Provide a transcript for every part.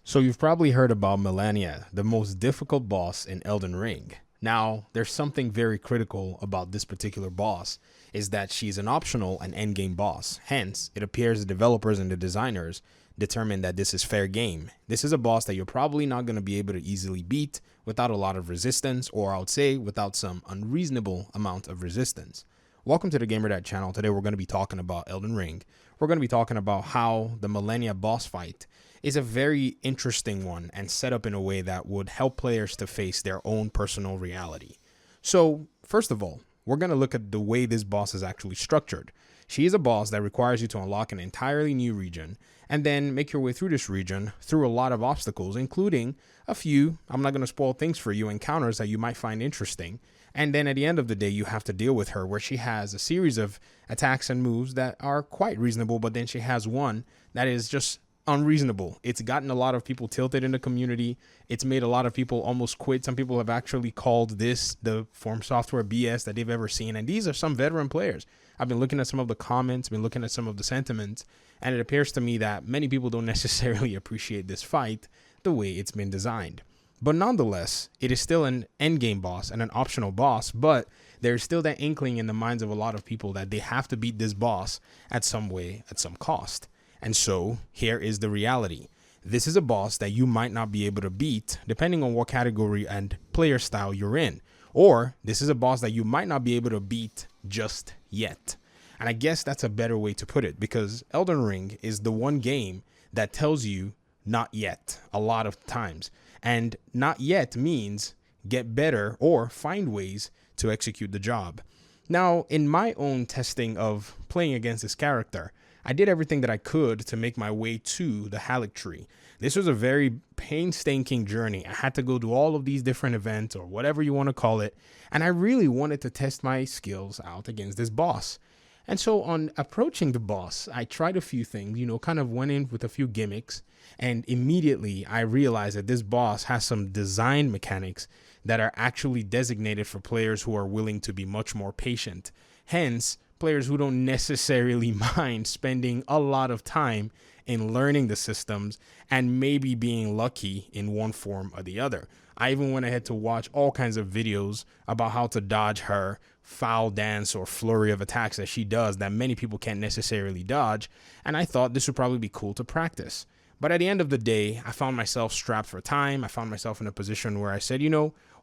So you've probably heard about Malenia, the most difficult boss in Elden Ring. Now, there's something very critical about this particular boss, is that she's an optional and endgame boss. Hence, it appears the developers and the designers determined that this is fair game. This is a boss that you're probably not going to be able to easily beat without a lot of resistance, or I would say without some unreasonable amount of resistance. Welcome to the GamerDad channel. Today we're going to be talking about Elden Ring. We're going to be talking about how the Malenia boss fight is a very interesting one and set up in a way that would help players to face their own personal reality. So first of all, we're going to look at the way this boss is actually structured. She is a boss that requires you to unlock an entirely new region and then make your way through this region through a lot of obstacles, including a few, I'm not going to spoil things for you, encounters that you might find interesting. And then at the end of the day, you have to deal with her where she has a series of attacks and moves that are quite reasonable, but then she has one that is just unreasonable. It's gotten a lot of people tilted in the community. It's made a lot of people almost quit. Some people have actually called this the Form Software BS that they've ever seen. And these are some veteran players. I've been looking at some of the comments, been looking at some of the sentiments, and it appears to me that many people don't necessarily appreciate this fight the way it's been designed. But nonetheless, it is still an endgame boss and an optional boss, but there's still that inkling in the minds of a lot of people that they have to beat this boss at some way, at some cost. And so here is the reality. This is a boss that you might not be able to beat depending on what category and player style you're in. Or this is a boss that you might not be able to beat just yet. And I guess that's a better way to put it, because Elden Ring is the one game that tells you not yet a lot of times. And not yet means get better or find ways to execute the job. Now, in my own testing of playing against this character, I did everything that I could to make my way to the Halleck tree. This was a very painstaking journey. I had to go to all of these different events, or whatever you want to call it, and I really wanted to test my skills out against this boss. And so on approaching the boss, I tried a few things, kind of went in with a few gimmicks, and immediately I realized that this boss has some design mechanics that are actually designated for players who are willing to be much more patient. Hence, players who don't necessarily mind spending a lot of time in learning the systems and maybe being lucky in one form or the other. I even went ahead to watch all kinds of videos about how to dodge her foul dance or flurry of attacks that she does that many people can't necessarily dodge, and I thought this would probably be cool to practice. But at the end of the day, I found myself strapped for time. I found myself in a position where I said,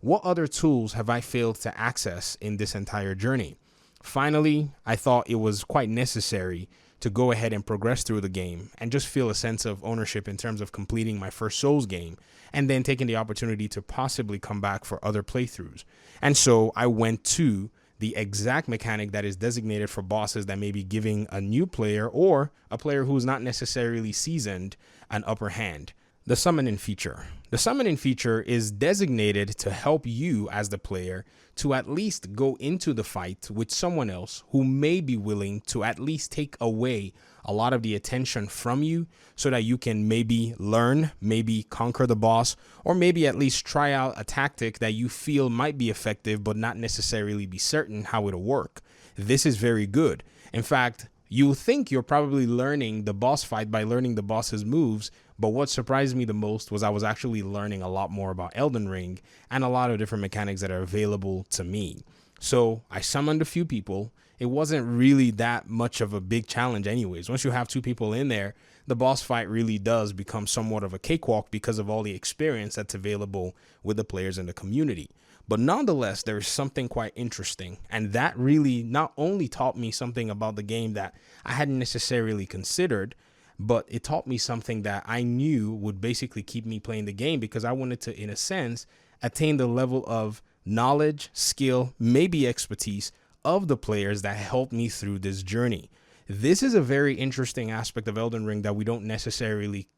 what other tools have I failed to access in this entire journey? Finally, I thought it was quite necessary to go ahead and progress through the game and just feel a sense of ownership in terms of completing my first Souls game and then taking the opportunity to possibly come back for other playthroughs. And so I went to the exact mechanic that is designated for bosses that may be giving a new player or a player who's not necessarily seasoned an upper hand. The summoning feature. The summoning feature is designated to help you as the player to at least go into the fight with someone else who may be willing to at least take away a lot of the attention from you so that you can maybe learn, maybe conquer the boss, or maybe at least try out a tactic that you feel might be effective but not necessarily be certain how it'll work. This is very good. In fact, you think you're probably learning the boss fight by learning the boss's moves, but what surprised me the most was I was actually learning a lot more about Elden Ring and a lot of different mechanics that are available to me. So I summoned a few people. It wasn't really that much of a big challenge anyways. Once you have two people in there, the boss fight really does become somewhat of a cakewalk because of all the experience that's available with the players in the community. But nonetheless, there is something quite interesting, and that really not only taught me something about the game that I hadn't necessarily considered, but it taught me something that I knew would basically keep me playing the game, because I wanted to, in a sense, attain the level of knowledge, skill, maybe expertise of the players that helped me through this journey. This is a very interesting aspect of Elden Ring that we don't necessarily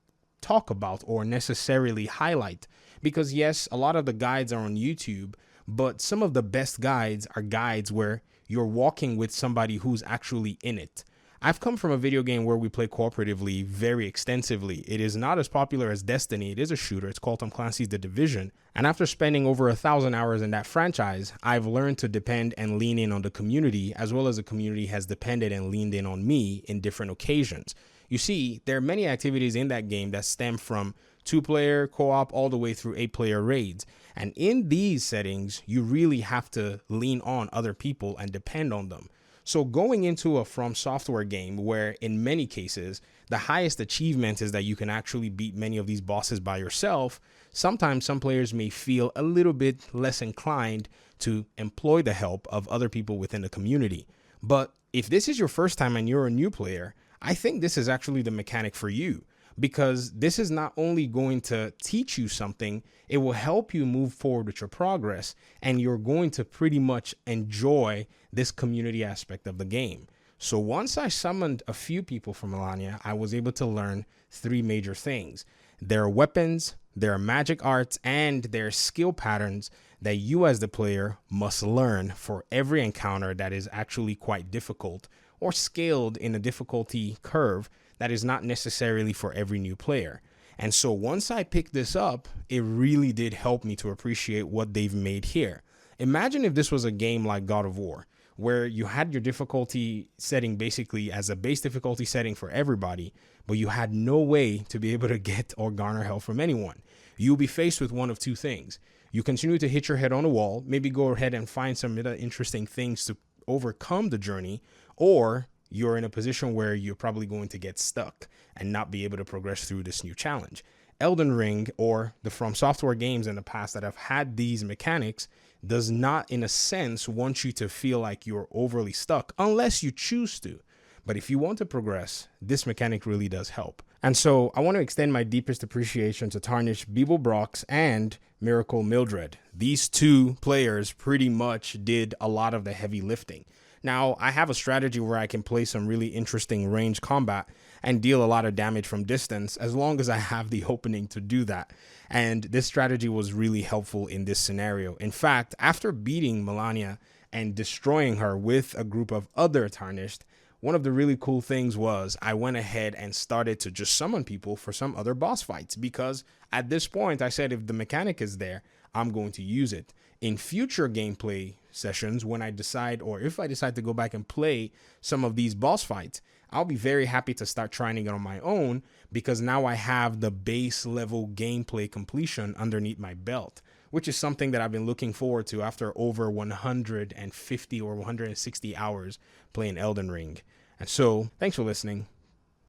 talk about or necessarily highlight, because yes, a lot of the guides are on YouTube, but some of the best guides are guides where you're walking with somebody who's actually in it. I've come from a video game where we play cooperatively very extensively. It is not as popular as Destiny. It is a shooter. It's called Tom Clancy's The Division. And after spending over 1,000 hours in that franchise, I've learned to depend and lean in on the community, as well as the community has depended and leaned in on me in different occasions. You see, there are many activities in that game that stem from 2-player co-op, all the way through 8-player raids. And in these settings, you really have to lean on other people and depend on them. So going into a From Software game where in many cases, the highest achievement is that you can actually beat many of these bosses by yourself, sometimes some players may feel a little bit less inclined to employ the help of other people within the community. But if this is your first time and you're a new player, I think this is actually the mechanic for you, because this is not only going to teach you something, it will help you move forward with your progress, and you're going to pretty much enjoy this community aspect of the game. So once I summoned a few people from Malenia, I was able to learn 3 major things. Their weapons, their magic arts, and their skill patterns that you as the player must learn for every encounter that is actually quite difficult or scaled in a difficulty curve that is not necessarily for every new player. And so once I picked this up, it really did help me to appreciate what they've made here. Imagine if this was a game like God of War, where you had your difficulty setting basically as a base difficulty setting for everybody, but you had no way to be able to get or garner help from anyone. You'll be faced with one of 2 things. You continue to hit your head on a wall, maybe go ahead and find some other interesting things to overcome the journey, or you're in a position where you're probably going to get stuck and not be able to progress through this new challenge. Elden Ring, or the From Software games in the past that have had these mechanics, does not, in a sense, want you to feel like you're overly stuck unless you choose to. But if you want to progress, this mechanic really does help. And so I want to extend my deepest appreciation to Tarnished Beeblebrox and Miracle Mildred. These 2 players pretty much did a lot of the heavy lifting. Now, I have a strategy where I can play some really interesting range combat and deal a lot of damage from distance as long as I have the opening to do that. And this strategy was really helpful in this scenario. In fact, after beating Malenia and destroying her with a group of other Tarnished, one of the really cool things was I went ahead and started to just summon people for some other boss fights, because at this point I said if the mechanic is there, I'm going to use it. In future gameplay sessions, when I decide, or if I decide to go back and play some of these boss fights, I'll be very happy to start trying it on my own, because now I have the base level gameplay completion underneath my belt, which is something that I've been looking forward to after over 150 or 160 hours playing Elden Ring. And so, thanks for listening.